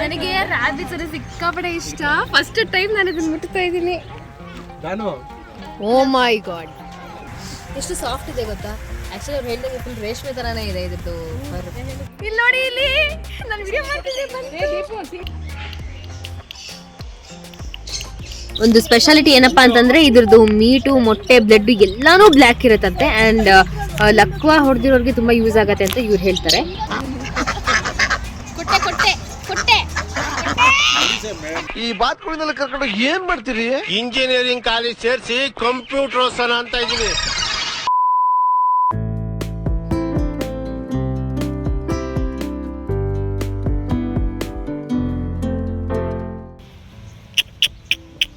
ನನಗೆ ರಾಬಿಟ್ಸ್ ಅಂದ್ರೆ ಸಿಕ್ಕಾಪಟ್ಟೆ ಇಷ್ಟ. ಫಸ್ಟ್ ಟೈಮ್ ನಾನು ಇದನ್ನ ಮುಟ್ತಾ ಇದ್ದೀನಿ. ಓ ಮೈ ಗಾಡ್, ಎಷ್ಟು ಸಾಫ್ಟ್ ಇದೆ ಗೊತ್ತಾ. ಆಕ್ಚುಲಿ ಅವ್ರು ಹೇಳಿದಂಗೆ ಫುಲ್ ರೇಷ್ಮೆ ತರಾನೇ ಇದೆ ಇದ್ರದ್ದು. ಇಲ್ಲಿ ನೋಡಿ, ಇಲ್ಲಿ ನಾನು ವಿಡಿಯೋ ಮಾಡ್ತಿದ್ದೆ. ಒಂದು ಸ್ಪೆಷಾಲಿಟಿ ಏನಪ್ಪಾ ಅಂತಂದ್ರೆ ಇದ್ರದ್ದು ಮೀಟು, ಮೊಟ್ಟೆ, ಬ್ಲಡ್ ಎಲ್ಲಾನು ಬ್ಲ್ಯಾಕ್ ಇರುತ್ತಂತೆ. ಅಂಡ್ ಲಕ್ವಾ ಹೊಡೆದಿರೋರಿಗೆ ತುಂಬಾ ಯೂಸ್ ಆಗತ್ತೆ ಅಂತ ಇವ್ರು ಹೇಳ್ತಾರೆ. ಈ ಬಾತ್ಗಳಿಂದ ಕರ್ಕೊಂಡು ಏನ್ ಮಾಡ್ತೀರಿ? ಇಂಜಿನಿಯರಿಂಗ್ ಕಾಲೇಜ್ ಸೇರಿಸಿ ಕಂಪ್ಯೂಟರ್ ಓದ್ಸೋಣ ಅಂತ ಇದೀನಿ.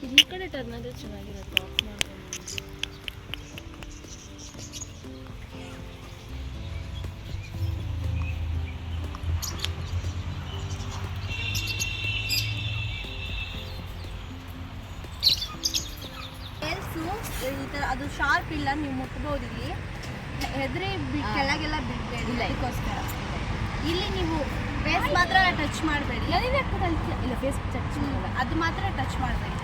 ಈ ಕಡೆ ಟರ್ನ್ ಆದ್ರೆ ಚೆನ್ನಾಗಿರುತ್ತೆ. ಈ ಥರ ಅದು ಶಾರ್ಪ್ ಇಲ್ಲ, ನೀವು ಮುಟ್ಬೋದು. ಇಲ್ಲಿ ಹೆದ್ರೆ ಕೆಳಗೆಲ್ಲ ಬಿಡಬೇಡಿ. ಇದಕ್ಕೋಸ್ಕರ ಇಲ್ಲಿ ನೀವು ಫೇಸ್ ಮಾತ್ರ ಟಚ್ ಮಾಡಬೇಡಿ. ಇಲ್ಲ, ಫೇಸ್ ಟಚ್ ಮಾಡಲ್ಲ, ಅದು ಮಾತ್ರ ಟಚ್ ಮಾಡಬೇಡಿ.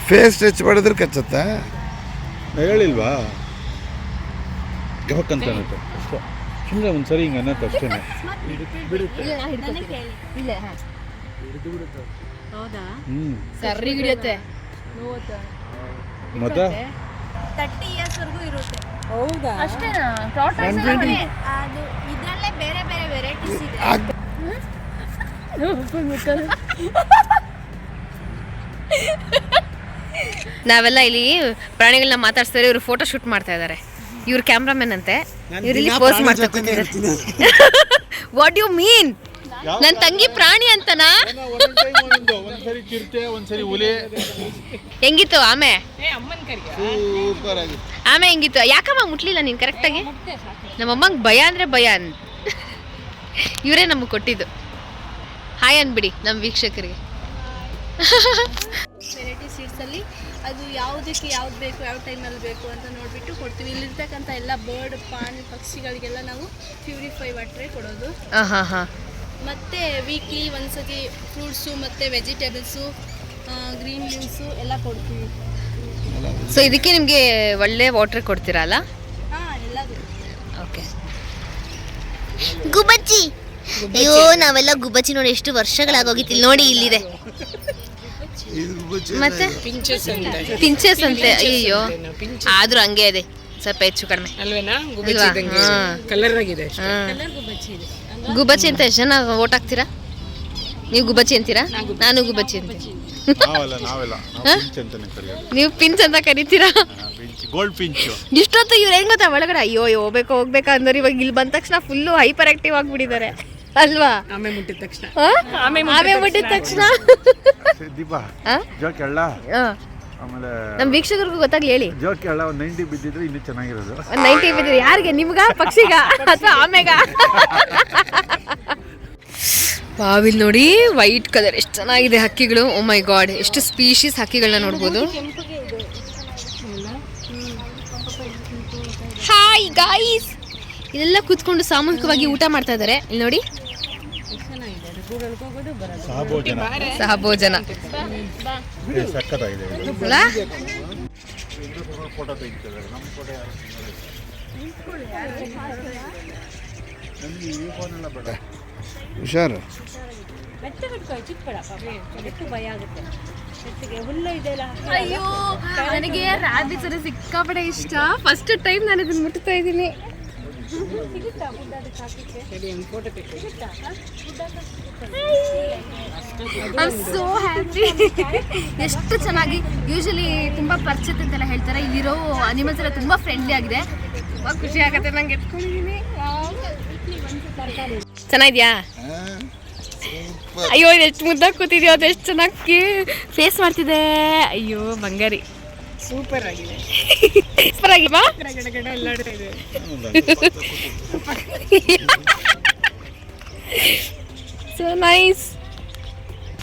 ಫೇಸ್ ಟಚ್ ಮಾಡಿದ್ರೆ ಕಚ್ಚುತ್ತಾ? ಹೇಳಿಲ್ವಾ ಗಮಕ್ಕಂತ ಅನ್ನತ್ತೆ ಅಷ್ಟೇ. ಸುಮ್ಮನೆ ಒಂದ್ಸರಿ ಹಿಂಗೆ ಅನ್ನತ್ತೆ ಅಷ್ಟೇ. ಹೌದಾ? ಸರಿ ಹಿಡಿಯುತ್ತೆ. ಮತ್ತೆ 30 years ವರೆಗೂ ಇರುತ್ತೆ. ಹೌದಾ? ಅಷ್ಟೇನಾ? ಅದು ಇದರಲ್ಲೇ ಬೇರೆ ಬೇರೆ ವೆರೈಟೀಸ್ ಇದೆ. ನಾವೆಲ್ಲ ಇಲ್ಲಿ ಪ್ರಾಣಿಗಳನ್ನ ಮಾತಾಡ್ಸ್ತಾರೆ, ಇವರು ಫೋಟೋ ಶೂಟ್ ಮಾಡ್ತಾ ಇದ್ದಾರೆ. ಇವ್ರು ಕ್ಯಾಮ್ರಾಮನ್ ಅಂತೆ. ಇವ್ರು ಇಲ್ಲಿ ಪೋಸ್ ಮಾಡ್ತಾ ಕೂತಿದ್ದಾರೆ. What you mean? ನನ್ನ ತಂಗಿ ಪ್ರಾಣಿ ಅಂತನಾ? ಒಂದ್ಸರಿ ಚಿರತೆ, ಒಂದ್ಸರಿ ಹುಲಿ. ಹೆಂಗಿತ್ತು ಆಮೆ? ಸೂಪರ್ ಆಗಿ. ಆಮೆ ಹೆಂಗಿತ್ತು? ಯಾಕಮ್ಮ ಮುಟ್ಲಿಲ್ಲ ನೀನು ಕರೆಕ್ಟಾಗಿ? ನಮ್ಮಮ್ಮಂಗೆ ಭಯ ಅಂದರೆ ಭಯ ಇವರೇ ನಮಗೆ ಕೊಟ್ಟಿದ್ದು. ಹಾಯ್ ಅನ್ಬಿಡಿ ನಮ್ಮ ವೀಕ್ಷಕರಿಗೆ. ವೆರೈಟಿ ಸೀಡ್ಸಲ್ಲಿ ಅದು ಯಾವುದಕ್ಕೆ ಯಾವ್ದು ಬೇಕು, ಯಾವ ಟೈಮಲ್ಲಿ ಬೇಕು ಅಂತ ನೋಡಿಬಿಟ್ಟು ಕೊಡ್ತೀವಿ. ಇಲ್ಲಿರ್ತಕ್ಕಂಥ ಎಲ್ಲ ಬರ್ಡ್, ಪ್ರಾಣಿ, ಪಕ್ಷಿಗಳಿಗೆಲ್ಲ ನಾವು ಪ್ಯೂರಿಫೈ ವಾಟ್ರೇ ಕೊಡೋದು. ಹಾಂ ಹಾಂ. ಮತ್ತು ವೀಕ್ಲಿ ಒಂದ್ಸತಿ ಫ್ರೂಟ್ಸು ಮತ್ತು ವೆಜಿಟೇಬಲ್ಸು, ಗ್ರೀನ್ ಲೀವ್ಸು ಎಲ್ಲ ಕೊಡ್ತೀವಿ. ಸೊ ಇದಕ್ಕೆ ನಿಮಗೆ ಒಳ್ಳೆ ವಾಟರ್ ಕೊಡ್ತೀರಾ ಅಲ್ಲ? ಹಾಂ, ಎಲ್ಲದು. ಓಕೆ. ಗುಬ್ಬಚ್ಚಿ, ಅಯ್ಯೋ ನಾವೆಲ್ಲ ಗುಬ್ಬಚ್ಚಿ ನೋಡಿ ಎಷ್ಟು ವರ್ಷಗಳಾಗೋಗಿತ್ತು. ಇಲ್ಲಿ ನೋಡಿ, ಇಲ್ಲಿದೆ. ಮತ್ತೆ ಪಿಂಚಸ್ ಅಂತೆ. ಅಯ್ಯೋ, ಆದ್ರೂ ಹಂಗೆ ಇದೆ, ಸ್ವಲ್ಪ ಹೆಚ್ಚು ಕಡಿಮೆ ಅಲ್ವೇನಾ? ಕಲರ್ ಆಗಿದೆ. ಗುಬ್ಬಚ್ಚಿ ಅಂತ ಎಷ್ಟು ಜನ ಓಟ್ ಹಾಕ್ತೀರಾ? ನೀವು ಗುಬ್ಬಚ್ಚಿ ಅಂತೀರಾ? ನಾನು ಗುಬ್ಬಚ್ಚಿ ಅಂತೀನಿ. ನೀವು ಪಿಂಚ್ ಅಂತ ಕರಿತೀರಾ? Gold pinch. ಇಷ್ಟೊತ್ತು ಇವ್ರು ಹೆಂಗ್ ಗೊತ್ತಾ, ಒಳಗಡೆ ಅಯ್ಯೋ ಹೋಗ್ಬೇಕಾ ಅಂದ್ರೆ ಇವಾಗ ಇಲ್ಲಿ ಬಂದ ತಕ್ಷಣ ಫುಲ್ಲು ಹೈಪರ್ ಆಕ್ಟಿವ್ ಆಗಿಬಿಟ್ಟಿದ್ದಾರೆ ಅಲ್ವಾ? ಆಮೆ ಮುಟ್ಟಿದ ತಕ್ಷಣ ಆಮೆ ಮುಟ್ಟಿದ ತಕ್ಷಣ ಆಮೇಲೆ ನಮ್ಮ ವೀಕ್ಷಕರಿಗೂ ಗೊತ್ತಾಗ್ಲಿ ಹೇಳಿ. ಜೋಕ್ ಎಲ್ಲ 90 ಬಿದ್ದಿದ್ರೆ ಇನ್ನೂ ಚೆನ್ನಾಗಿರೋದು. 90 ಬಿದ್ದಿದ್ರೆ ಯಾರಿಗೆ? ನಿಮ್ಗ, ಪಕ್ಷಿಗ, ಅಥವಾ ಆಮೆಗ? ಬಾವಿಲ್ ನೋಡಿ ವೈಟ್ ಕಲರ್ ಎಷ್ಟು ಚೆನ್ನಾಗಿದೆ ಹಕ್ಕಿಗಳು. ಓ ಮೈ ಗಾಡ್, ಎಷ್ಟು ಸ್ಪೀಶೀಸ್ ಹಕ್ಕಿಗಳನ್ನ ನೋಡ್ಬೋದು. ಹಾಯ್ ಗಾಯ್ಸ್, ಇದೆಲ್ಲ ಕೂತ್ಕೊಂಡು ಸಾಮೂಹಿಕವಾಗಿ ಊಟ ಮಾಡ್ತಾ ಇದ್ದಾರೆ. ಇಲ್ಲಿ ನೋಡಿ, ಸಹಭೋಜನ ಸಕ್ಕತ್ತಾಗಿದೆ. ಹುಷಾರು. ಅಯ್ಯೋ, ನನಗೆ ರಾಬಿಟ್ಸ್ ಅಂದ್ರೆ ಸಿಕ್ಕಾಪಟ್ಟೆ ಇಷ್ಟ. ಫಸ್ಟ್ ಟೈಮ್ ನಾನು ಇದನ್ನ ಮುಟ್ತಾ ಇದ್ದೀನಿ. I so happy. ಎಷ್ಟು ಚೆನ್ನಾಗಿ, ಯೂಶಲಿ ತುಂಬಾ ಪರಿಚಿತ ಅಂತೆಲ್ಲ ಹೇಳ್ತಾರೆ, ಇಲ್ಲಿರೋ ಅನಿಮಲ್ಸ್ ಎಲ್ಲ ತುಂಬಾ ಫ್ರೆಂಡ್ಲಿ ಆಗಿದೆ. ತುಂಬಾ ಖುಷಿ ಆಗತ್ತೆ. ನಂಗೆ ಎತ್ಕೊಂಡಿದ್ದೀನಿ. ಚೆನ್ನಾಗಿದ್ಯಾ? ಅಯ್ಯೋ, ಎಷ್ಟು ಮುದ್ದಾಗಿ ಕೂತಿದ್ಯೋ, ಅದು ಎಷ್ಟು ಚೆನ್ನಾಗಿ ಫೇಸ್ ಮಾಡ್ತಿದೆ. ಅಯ್ಯೋ ಬಂಗಾರಿ, ಸೂಪರ್ ಆಗಿದೆ. ಸೂಪರ್ ಆಗಿ ಬಾ. So nice.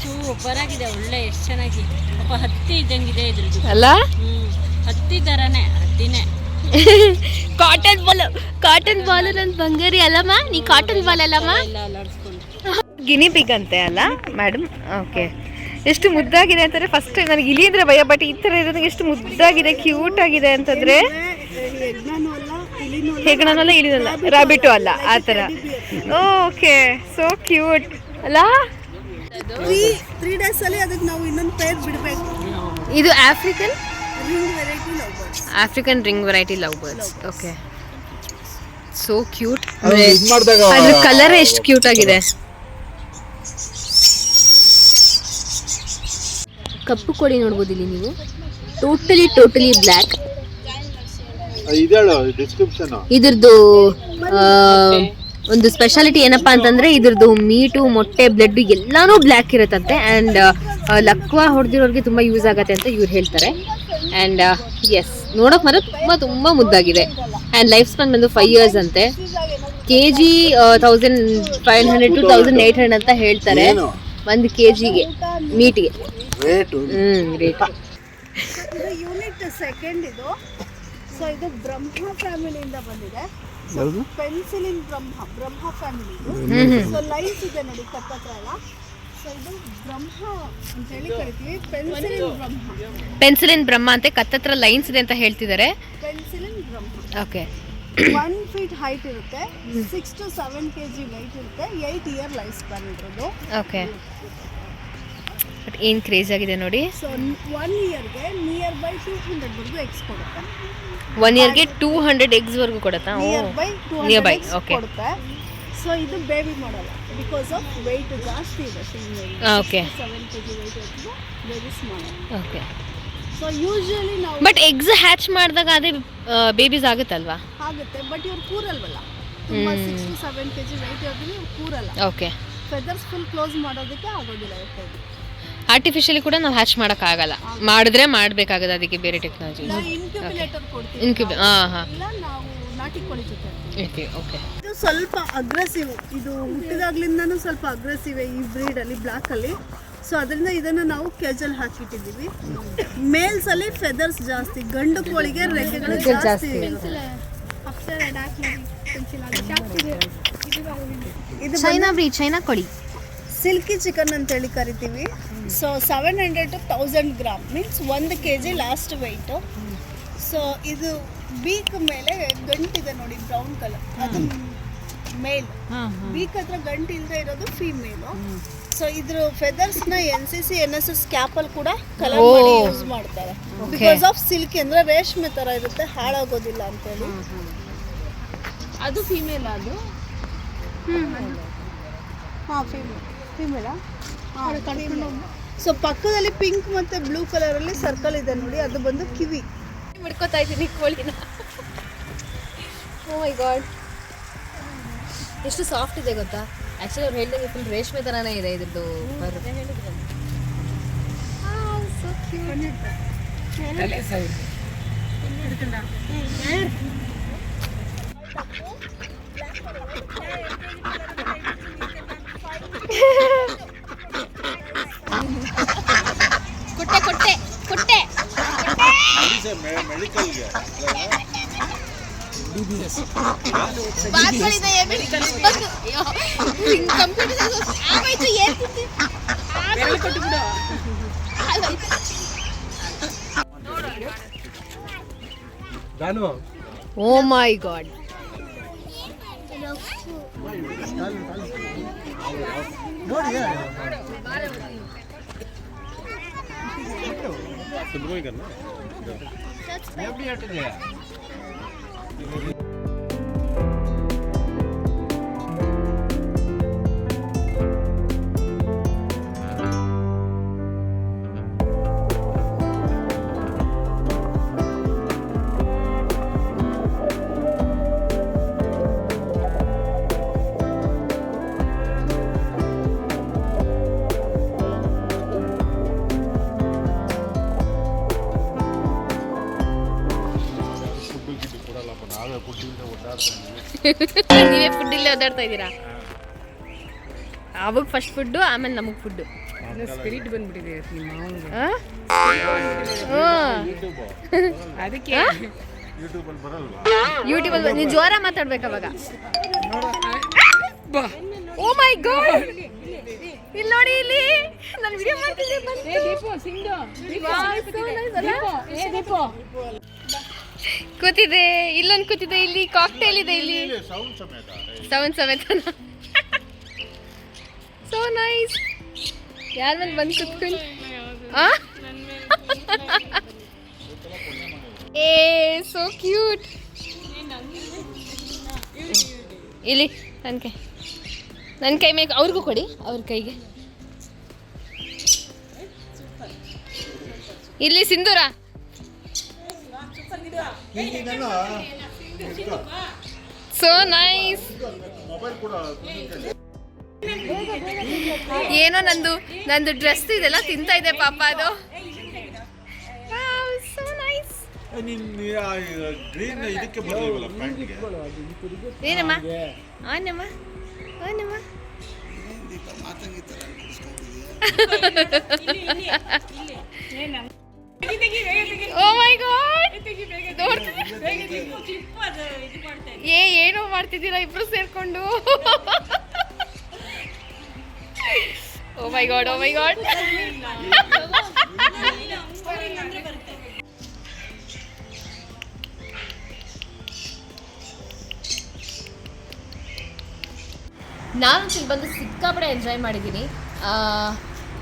ಸೂಪರ್ ಆಗಿದೆ, ಒಳ್ಳೆ, ಎಷ್ಟು ಚೆನ್ನಾಗಿ. ಹತ್ತಿ ಇದ್ದಂಗಿದೆ ಇದ್ರದ್ದು ಅಲ್ಲ? ಹತ್ತಿ ಥರನೇ, ಹತ್ತಿನೇ. ಕಾಟನ್ ಬಾಲ್ ನನ್ನ ಬಂಗಾರಿ ಅಲ್ಲಮ್ಮ, ನೀ ಕಾಟನ್ ಬಾಲ್ ಅಲ್ಲಮ್ಮ. ಗಿನಿ ಪಿಗ್ ಅಂತೆ ಅಲ್ಲ ಮೇಡಮ್? ಓಕೆ. ಎಷ್ಟು ಮುದ್ದಾಗಿದೆ ಅಂತಂದ್ರೆ ಫಸ್ಟ್ ಟೈಮ್ ನನಗೆ ಇಲಿ ಅಂದ್ರೆ ಭಯ, ಬಟ್ ಈ ಥರ ಇರೋದು ಎಷ್ಟು ಮುದ್ದಾಗಿದೆ, ಕ್ಯೂಟ್ ಆಗಿದೆ ಅಂತಂದ್ರೆ. ಹೆಗ್ಗಣನಲ್ಲ ಇಲಿನಲ್ಲ, ರಾಬಿಟು ಅಲ್ಲ, ಆ ಥರ. ಓಕೆ, ಸೋ ಕ್ಯೂಟ್ ಅಲ್ಲ. 3 days ಅಲ್ಲಿ ಅದಕ್ಕೆ ನಾವು ಇನ್ನೊಂದು ಪೇರ್ ಬಿಡಬೇಕು. ಇದು African ring variety love birds. Okay, so cute. ಅದ್ರ ಕಲರ್ ಎಷ್ಟು ಕ್ಯೂಟ್ ಆಗಿದೆ. ಕಪ್ಪು ಕೋಳಿ ನೋಡ್ಬೋದು ಇಲ್ಲಿ ನೀವು. Totally black. ಇದ್ರದ್ದು ಒಂದು ಸ್ಪೆಷಾಲಿಟಿ ಏನಪ್ಪಾ ಅಂತಂದ್ರೆ ಇದ್ರದ್ದು ಮೀಟು, ಮೊಟ್ಟೆ, ಬ್ಲಡ್ ಎಲ್ಲಾನು ಬ್ಲ್ಯಾಕ್ ಇರುತ್ತಂತೆ. ಆ್ಯಂಡ್ ಲಕ್ವಾ ಹೊಡೆದಿರೋರಿಗೆ ತುಂಬ ಯೂಸ್ ಆಗತ್ತೆ ಅಂತ ಇವ್ರು ಹೇಳ್ತಾರೆ. ಆ್ಯಂಡ್ ಎಸ್, ನೋಡೋಕೆ ಮಾತ್ರ ತುಂಬ ಮುದ್ದಾಗಿದೆ. ಆ್ಯಂಡ್ ಲೈಫ್ ಸ್ಪಾನ್ ಬಂದು 5 years ಅಂತೆ. kg 1500 to 1800 ಅಂತ ಹೇಳ್ತಾರೆ 1 kgಗೆ ಮೀಟ್ಗೆ. ರೇಟ್ ಯೂನಿಟ್ ಸೆಕೆಂಡ್ ಇದು. ಸೊ ಇದು ಬ್ರಹ್ಮ ಫ್ಯಾಮಿಲಿಯಿಂದ ಬಂದಿದೆ. ಪೆನ್ಸಿಲಿನ್ ಬ್ರಹ್ಮ ಫ್ಯಾಮಿಲಿ. ಸೊ ಲೈನ್ಸ್ ಇದೆ ನೋಡಿ ಕತ್ತತ್ರ ಎಲ್ಲ. ಸೊ ಇದು ಬ್ರಹ್ಮ ಅಂತ ಹೇಳಿ ಕರಿತೀವಿ. ಪೆನ್ಸಿಲಿನ್ ಬ್ರಹ್ಮ ಅಂತ ಕತ್ತತ್ರ ಲೈನ್ಸ್ ಇದೆ ಅಂತ ಹೇಳ್ತಿದ್ದಾರೆ. ಪೆನ್ಸಿಲಿನ್ ಬ್ರಹ್ಮ. ಓಕೆ. 1 feet ಹೈಟ್ ಇರುತ್ತೆ, 6 to 7 kg ವೆಯ್ಟ್ ಇರುತ್ತೆ, 8 year ಲೈಫ್ ಸ್ಪ್ಯಾನ್ ಇರೋದು. ಓಕೆ, ಬಟ್ ಏನು ಕ್ರೇಜ್ ಆಗಿದೆ ನೋಡಿ. ಸೊ 1 yearಗೆ ನಿಯರ್ ಬೈ 200 ವರೆಗೂ ಎಗ್ಸ್ ಕೊಡುತ್ತೆ. 1 yearಗೆ 200 eggs ವರೆಗೂ ಕೊಡುತ್ತಾ? ನಿಯರ್ ಬೈ 200 eggs ಕೊಡುತ್ತೆ. ಸೊ ಇದು ಬೇಬಿ ಮಾಡಲ್ಲ ಬಿಕಾಸ್ ಆಫ್ ವೆಯ್ಟ್ ಜಾಸ್ತಿ ಇದೆ. ಓಕೆ, 7 kg ವೆಯ್ಟ್ ಇರುತ್ತೆ, ಬೇಬೀಸ್ ಮಾಡಲ್ಲ. ಓಕೆ. ಸೊ ಯೂಶುವಲಿ ನಾವು ಬಟ್ ಎಗ್ಸ್ ಹ್ಯಾಚ್ ಮಾಡಿದಾಗ ಅದೇ ಬೇಬೀಸ್ ಆಗುತ್ತಲ್ವಾ? ಆಗುತ್ತೆ, ಬಟ್ ಇವ್ರು ಕೂರಲ್ವಲ್ಲ. ತುಂಬ 6 to 7 kg ವೆಯ್ಟ್ ಇರೋದ್ರಿಂದ ಇವ್ರು ಕೂರಲ್ಲ. ಓಕೆ. ಫೆದರ್ಸ್ ಫುಲ್ ಕ್ಲೋಸ್ ಮಾಡೋದಕ್ಕೆ ಆಗೋದಿಲ್ಲ ಇವ್ರಿಗೆ. ಆರ್ಟಿಫಿಷಿಯಲಿ ಕೂಡ ನಾವು ಹ್ಯಾಚ್ ಮಾಡೋಕ್ಕಾಗಲ್ಲ. ಮಾಡಿದ್ರೆ ಮಾಡಬೇಕಾಗತ್ತೆ, ಅದಕ್ಕೆ ಬೇರೆ ಟೆಕ್ನಾಲಜಿ. ಇನ್ಕ್ಯುಬೇಟರ್ ಕೊಡ್ತೀವಿ. ಹಾಂ, ಇಲ್ಲ ನಾವು ನಾಟಿ ಕೋಳಿ ಜೊತೆ. ಓಕೆ. ಇದು ಸ್ವಲ್ಪ ಅಗ್ರೆಸಿವ್. ಇದು ಹುಟ್ಟಿದಾಗ್ಲಿಂದನೂ ಸ್ವಲ್ಪ ಅಗ್ರೆಸಿವ್ ಈ ಬ್ರೀಡ್ ಅಲ್ಲಿ, ಬ್ಲಾಕ್ ಅಲ್ಲಿ. ಸೊ ಅದರಿಂದ ಇದನ್ನ ನಾವು ಕೇಜಲ್ ಹಾಕಿಟ್ಟಿದ್ದೀವಿ. ಮೇಲ್ಸ್ ಅಲ್ಲಿ ಫೆದರ್ಸ್ ಜಾಸ್ತಿ, ಗಂಡು ಕೋಳಿಗೆ ರೆಕ್ಕೆಗಳು ಜಾಸ್ತಿ. ಇದು ಚೈನಾ ಕೋಳಿ ಸಿಲ್ಕಿ ಚಿಕನ್ ಅಂತ ಹೇಳಿ ಕರಿತೀವಿ. So 700 to 1000 gram means 1 kg last weight. So ಇದು ಬೀಕ್ ಮೇಲೆ ಗಂಟಿದೆ ನೋಡಿ, ಬ್ರೌನ್ ಕಲರ್, ಅದು ಮೇಲ್. ಬೀಕ್ ಹತ್ರ ಗಂಟು ಇಲ್ಲದೆ ಇರೋದು ಫೀಮೇಲು. ಸೊ ಇದ್ರ ಫೆದರ್ಸ್ನ NCC NSS ಕ್ಯಾಪಲ್ಲಿ ಕೂಡ ಕಲರ್ ಮಾಡಿ ಯೂಸ್ ಮಾಡ್ತಾರೆ. ಬಿಕಾಸ್ ಆಫ್ ಸಿಲ್ಕಿ ಅಂದ್ರೆ ರೇಷ್ಮೆ ಥರ ಇರುತ್ತೆ, ಹಾಳಾಗೋದಿಲ್ಲ ಅಂತೇಳಿ. ಅದು ಫೀಮೇಲ್. ಅದು ಹಾಂ, ಫೀಮೇಲಾ? ಸೊ ಪಕ್ಕದಲ್ಲಿ ಪಿಂಕ್ ಮತ್ತು ಬ್ಲೂ ಕಲರಲ್ಲಿ ಸರ್ಕಲ್ ಇದೆ ನೋಡಿ, ಅದು ಬಂದು ಕಿವಿ. ಹಿಡ್ಕೋತಾ ಇದ್ದೀನಿ ಕೋಳಿನ. ಓ ಮೈ ಗಾಡ್, ಎಷ್ಟು ಸಾಫ್ಟ್ ಇದೆ ಗೊತ್ತಾ. ಆ್ಯಕ್ಚುಲಿ ಅವ್ರು ಹೇಳಿದಂಗೆ ಫುಲ್ ರೇಷ್ಮೆ ಥರನೇ ಇದೆ ಇದ್ರದ್ದು ಬರು. ಕೊಟ್ಟೆ ಓ ಮೈ ಗಾಡ್. ನೀವೇ ಫುಡ್ ಇಲ್ಲೇ ಓದಾಡ್ತಾ ಇದ್ದೀರಾ. ಅವಾಗ ಫಸ್ಟ್ ಫುಡ್ಡು, ಆಮೇಲೆ ನಮಗೆ ಫುಡ್ಡು. ಸ್ಪಿರಿಟ್ ಬಂದ್ಬಿಟ್ಟಿದೆ ನಿಮ್ಮ ಮಾವನಿಗೆ. ಅದಕ್ಕೆ ಯೂಟ್ಯೂಬಲ್ಲಿ ಬರಲ್ವಾ? ಯೂಟ್ಯೂಬಲ್ಲಿ ನೀನು ಜೋರ ಮಾತಾಡ್ಬೇಕು ಅವಾಗ. ಓ ಮೈ ಗಾಡ್, ಇಲ್ಲಿ ನೋಡಿ, ಇಲ್ಲಿ ನಾನು ವಿಡಿಯೋ ಮಾಡ್ತಿದ್ದೆ. ಕೂತಿದೆ, ಇಲ್ಲೊಂದು ಕೂತಿದೆ, ಇಲ್ಲಿ ಕಾಕ್ಟೇಲ್ ಇದೆ, ಇಲ್ಲಿ ಸೌಂಡ್ ಸಮೇತ. So nice. ಯಾರ ಮೇಲೆ ಬಂದು ಕುತ್ಕೊಂಡು ಏ ಸೋ ಕ್ಯೂಟ್. ಇಲ್ಲಿ ನನ್ನ ಕೈ ಮೇಲೆ ಅವ್ರಿಗೂ ಕೊಡಿ, ಅವ್ರ ಕೈಗೆ. ಇಲ್ಲಿ ಸಿಂಧೂರ. So nice. ಏನೋ ನಂದು ಡ್ರೆಸ್ ಇದೆಲ್ಲ ತಿಂತಾ ಇದೆ ಪಾಪ ಅದು. So nice. ಗ್ರೀನ್ ಇದಕ್ಕೆ ಬರಲಿಲ್ಲ ಪ್ಯಾಂಟ್ಗೆ. ಏನಮ್ಮ ಆನಮ್ಮ ಆನಮ್ಮ. ಓ ಮೈ ಗಾಡ್, ಏನೋ ಮಾಡ್ತಿದ್ದೀರಾ ಇಬ್ರು ಸೇರ್ಕೊಂಡು. ಓ ಮೈ ಗಾಡ್, ಓ ಮೈ ಗಾಡ್. ನಾನು ಇಲ್ಲಿ ಬಂದು ಸಿಕ್ಕಾಪಡೆ ಎಂಜಾಯ್ ಮಾಡಿದ್ದೀನಿ.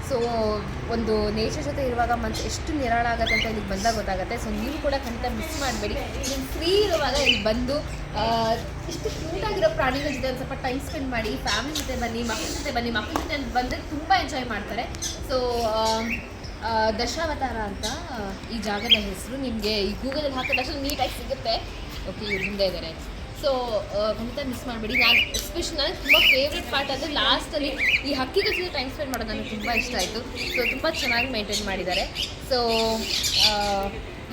ಸೊ ಒಂದು ನೇಚರ್ ಜೊತೆ ಇರುವಾಗ ಮನಸ್ಸು ಎಷ್ಟು ನಿರಾಳ ಆಗುತ್ತೆ ಅಂತ ಇಲ್ಲಿಗೆ ಬಂದಾಗ ಗೊತ್ತಾಗುತ್ತೆ. ಸೊ ನೀವು ಕೂಡ ಖಂಡಿತ ಮಿಸ್ ಮಾಡಬೇಡಿ. ನೀವು ಫ್ರೀ ಇರುವಾಗ ಇಲ್ಲಿ ಬಂದು ಇಷ್ಟು ಕ್ಯೂಟಾಗಿರೋ ಪ್ರಾಣಿಗಳ ಜೊತೆ ಒಂದು ಸ್ವಲ್ಪ ಟೈಮ್ ಸ್ಪೆಂಡ್ ಮಾಡಿ. ಫ್ಯಾಮಿಲಿ ಜೊತೆ ಬನ್ನಿ, ಮಕ್ಕಳ ಜೊತೆ ಬನ್ನಿ. ಮಕ್ಕಳ ಜೊತೆ ಬಂದರೆ ತುಂಬ ಎಂಜಾಯ್ ಮಾಡ್ತಾರೆ. ಸೊ ದಶಾವತಾರ ಅಂತ ಈ ಜಾಗದ ಹೆಸರು. ನಿಮಗೆ ಈ ಗೂಗಲಲ್ಲಿ ಹಾಕಿದ ತಕ್ಷಣ ನೀಟಾಗಿ ಸಿಗುತ್ತೆ. ಓಕೆ, ಇವ್ರು ಹಿಂದೆ ಇದ್ದಾರೆ. ಸೊ ಖಂಡಿತ ಮಿಸ್ ಮಾಡಬೇಡಿ. ನಾನು ಎಸ್ಪೆಷಲಿ ನನಗೆ ತುಂಬ ಫೇವ್ರೆಟ್ ಪಾರ್ಟ್ ಅಂದರೆ ಲಾಸ್ಟಲ್ಲಿ ಈ ಹಕ್ಕಿಗಳ ಜೊತೆ ಟೈಮ್ ಸ್ಪೆಂಡ್ ಮಾಡೋದು ನನಗೆ ತುಂಬ ಇಷ್ಟ ಆಯಿತು. ಸೊ ತುಂಬ ಚೆನ್ನಾಗಿ ಮೇಂಟೈನ್ ಮಾಡಿದ್ದಾರೆ. ಸೊ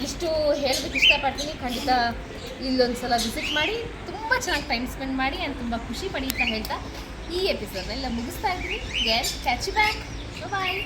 ಇಷ್ಟು ಹೇಳೋದಕ್ಕೆ ಇಷ್ಟಪಡ್ತೀನಿ. ಖಂಡಿತ ಇಲ್ಲೊಂದು ಸಲ ವಿಸಿಟ್ ಮಾಡಿ, ತುಂಬ ಚೆನ್ನಾಗಿ ಟೈಮ್ ಸ್ಪೆಂಡ್ ಮಾಡಿ ಆ್ಯಂಡ್ ತುಂಬ ಖುಷಿ ಪಡಿ ಅಂತ ಹೇಳ್ತಾ ಈ ಎಪಿಸೋಡ್ನೆಲ್ಲ ಮುಗಿಸ್ತಾ ಇದ್ದೀನಿ. Catch you back. ಬಾಯ್.